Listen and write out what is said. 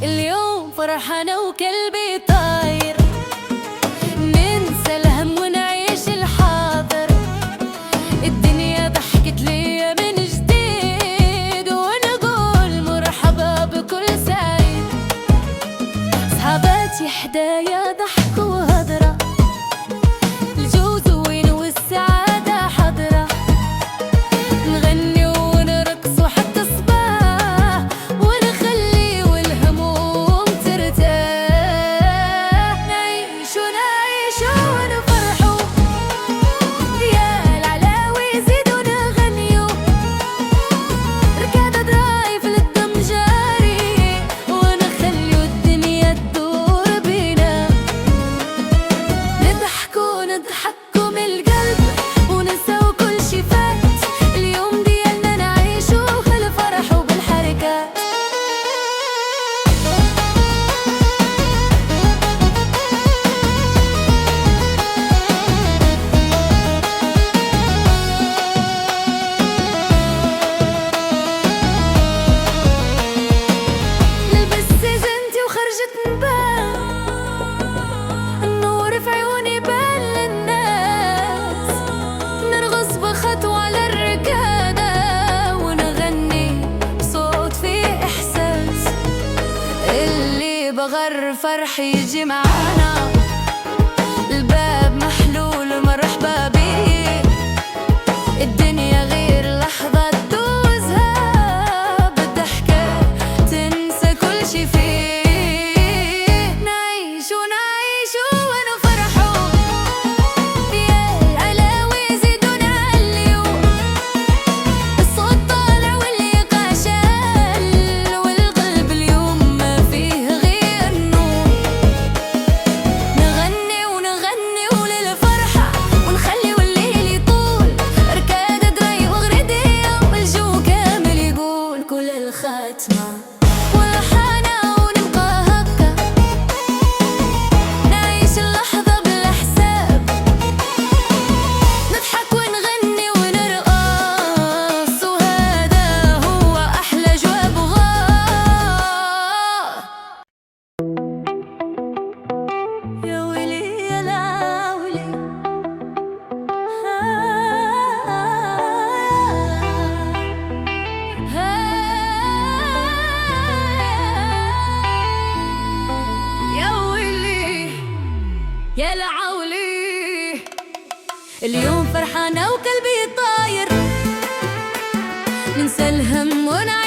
اليوم فرحانة وقلبي طاير، ننسى الهم ونعيش الحاضر. الدنيا ضحكت ليا من جديد، ونقول مرحبا بكل سعيد. صحاباتي حدايا ضحك وهضرة، الجو زوين والسعادة حضرة. نغني ونرقص وحتى الصباح، ونخلي والهموم ترتاح. نعيشو ونفرحو، يا العلاوي يزيدو نغنيو. ركادة درايف للدم جاري، ونخليو الدنيا تدور بينا. نضحكو من القلب، وننساو كل شي فات. اليوم ديالنا نعيشو بالفرح وبالحركات. لبست زينتي وخرجت نبان، النور في عيوني بان للناس. نرقص بخطوة على الركادة، ونغني بصوت فيه إحساس. اللي بغى فرح يجي معانا، الباب محلول مرحبا بيه. الدنيا غير لحظة تدوزها، بالضحكة تنسى كل شي فيه. نعيشو ونفرحو، يا العلاوي يزيدو نعليو. الصوت طالع والليقا شال، والقلب اليوم ما فيه غير نور. نغني للفرحة، ونخليو الليل يطول. ركادة دراي وغردية، والجو كامل يقول كل الخاتمة والحانة. ونبقى هكا نعيش اللحظة بلا حساب، نضحك ونغني ونرقص. وهذا هو أحلى جواب وغاه. يا ويلي يا العاولي، يا ويلي يا العولي. اليوم فرحانة وقلبي طاير، ننسى الهم ونعيش